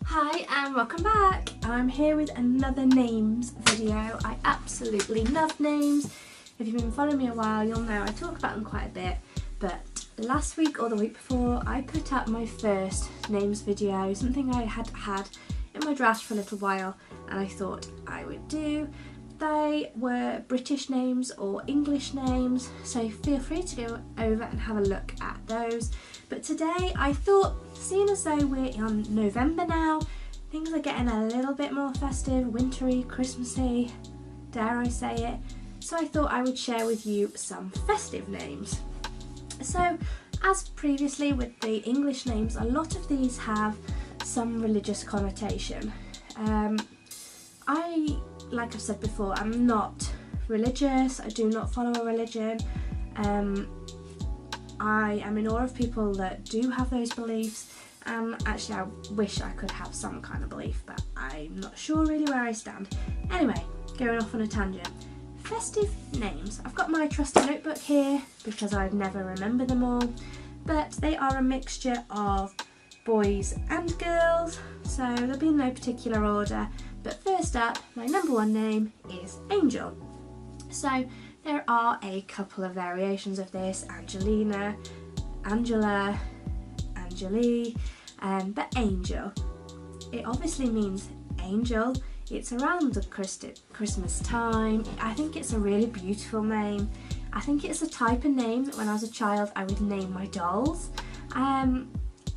Hi and welcome back. I'm here with another names video. I absolutely love names. If you've been following me a while, you'll know I talk about them quite a bit, but last week or the week before I put up my first names video, something I had in my draft for a little while and I thought I would do. They were British names or English names, so feel free to go over and have a look at those. But today I thought, seeing as though we're in November now, things are getting a little bit more festive, wintry, Christmassy, dare I say it, so I thought I would share with you some festive names. So, as previously with the English names, a lot of these have some religious connotation. Like I've said before, I'm not religious, I do not follow a religion. I am in awe of people that do have those beliefs, and actually I wish I could have some kind of belief, but I'm not sure really where I stand. Anyway, going off on a tangent. Festive names. I've got my trusty notebook here because I'd never remember them all, but they are a mixture of boys and girls, so they'll be in no particular order. But first up, my number one name is Angel. So there are a couple of variations of this: Angelina, Angela, Angelie, but Angel. It obviously means angel. It's around the Christmas time. I think it's a really beautiful name. I think it's a type of name that when I was a child I would name my dolls.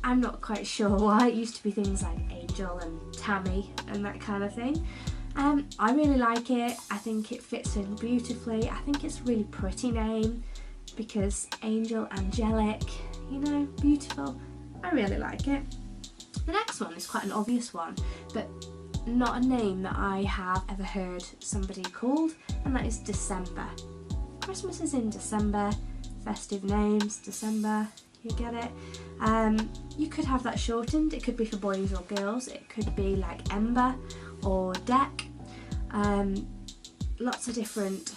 I'm not quite sure why. It used to be things like Angel and Tammy and that kind of thing. I really like it. I think it fits in beautifully. I think it's a really pretty name because angel, angelic, you know, beautiful. I really like it. The next one is quite an obvious one, but not a name that I have ever heard somebody called, and that is December. Christmas is in December, festive names, December, you get it. You could have that shortened. It could be for boys or girls. It could be like Ember or Deck. Lots of different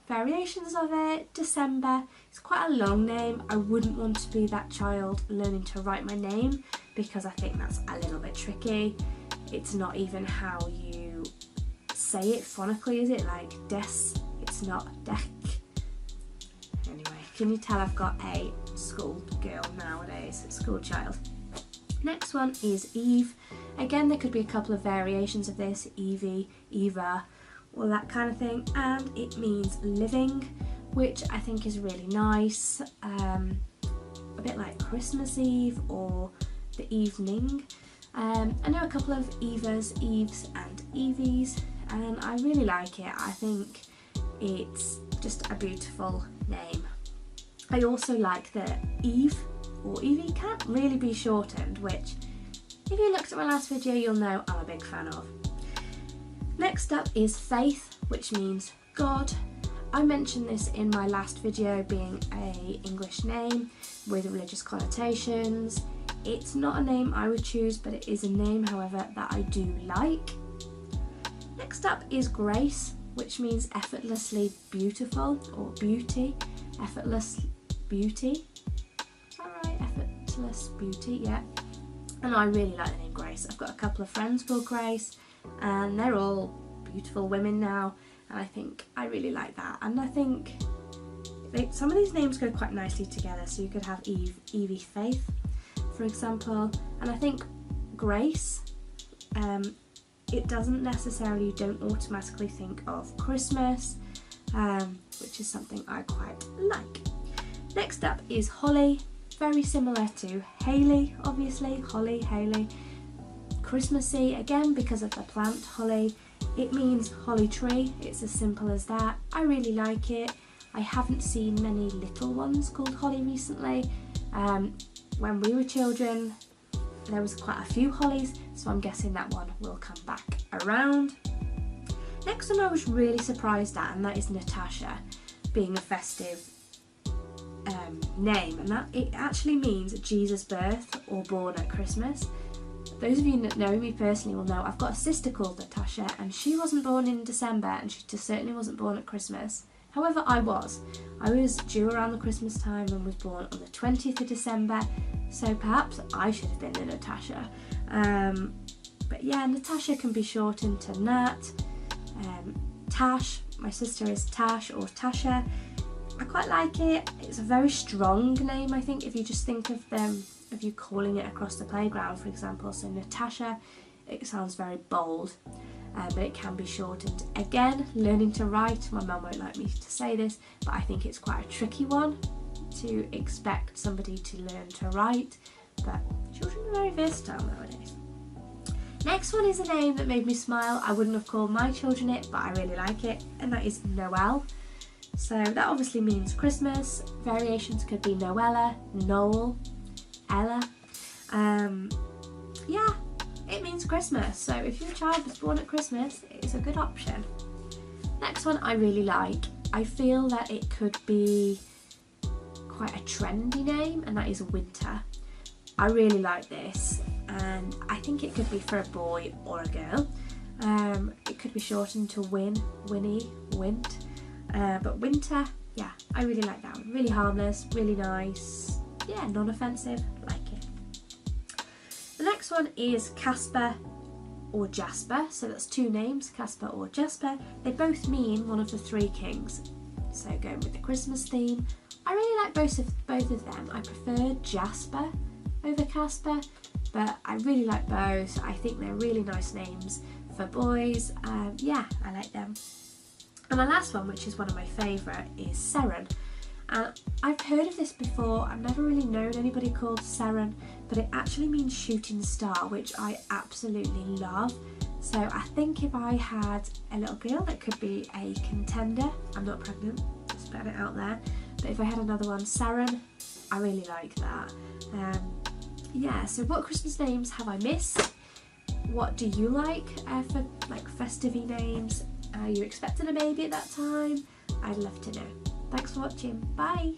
variations of it. December, it's quite a long name. I wouldn't want to be that child learning to write my name because I think that's a little bit tricky. It's not even how you say it phonetically, is it? Like des, it's not deck. Anyway, can you tell I've got a school girl nowadays, school child. Next one is Eve. Again, there could be a couple of variations of this: Evie, Eva, all that kind of thing, and it means living, which I think is really nice. A bit like Christmas Eve or the evening. I know a couple of Evas, Eves and Evies, and I really like it. I think it's just a beautiful name. I also like that Eve or Evie can't really be shortened, which if you looked at my last video you'll know I'm a big fan of. Next up is Faith, which means God. I mentioned this in my last video being an English name with religious connotations. It's not a name I would choose, but it is a name, however, that I do like. Next up is Grace, which means effortlessly beautiful or beauty. Effortless beauty. Alright, effortless beauty, yeah. And I really like the name Grace. I've got a couple of friends called Grace and they're all beautiful women now, and I think I really like that. And I think some of these names go quite nicely together, so you could have Evie Faith, for example, and I think Grace, it doesn't necessarily, you don't automatically think of Christmas, which is something I quite like. Next up is Holly, very similar to Hayley, obviously, Holly, Hayley. Christmassy, again because of the plant holly. It means holly tree, it's as simple as that. I really like it. I haven't seen many little ones called Holly recently. When we were children there was quite a few hollies, so I'm guessing that one will come back around. Next one I was really surprised at, and that is Natasha being a festive name, and that it actually means Jesus' birth or born at Christmas. Those of you that know me personally will know I've got a sister called Natasha, and she wasn't born in December and she certainly wasn't born at Christmas. However, I was due around the Christmas time and was born on the 20th of December, so perhaps I should have been the Natasha. But yeah, Natasha can be shortened to Nat. Tash, my sister is Tash or Tasha. I quite like it. It's a very strong name, I think, if you just think of you calling it across the playground, for example. So Natasha, it sounds very bold, but it can be shortened. Again, learning to write, my mum won't like me to say this, but I think it's quite a tricky one to expect somebody to learn to write, but children are very versatile nowadays. Next one is a name that made me smile. I wouldn't have called my children it, but I really like it, and that is Noelle. So that obviously means Christmas. Variations could be Noella, Noel, Ella. Yeah, it means Christmas. So if your child was born at Christmas, it's a good option. Next one I really like. I feel that it could be quite a trendy name, and that is Winter. I really like this, and I think it could be for a boy or a girl. It could be shortened to Win, Winnie, Wint. But Winter, yeah, I really like that one. Really harmless, really nice. Yeah, non-offensive, like it. The next one is Casper or Jasper. So that's two names, Casper or Jasper. They both mean one of the three kings. So going with the Christmas theme, I really like both of them. I prefer Jasper over Casper, but I really like both. I think they're really nice names for boys. Yeah, I like them. And my last one, which is one of my favourite, is SEREN. And I've heard of this before. I've never really known anybody called SEREN, but it actually means shooting star, which I absolutely love. So I think if I had a little girl that could be a contender, I'm not pregnant, just putting it out there, but if I had another one, SEREN, I really like that. Yeah, so what Christmas names have I missed? What do you like for like festive names? Are you expecting a baby at that time? I'd love to know. Thanks for watching. Bye!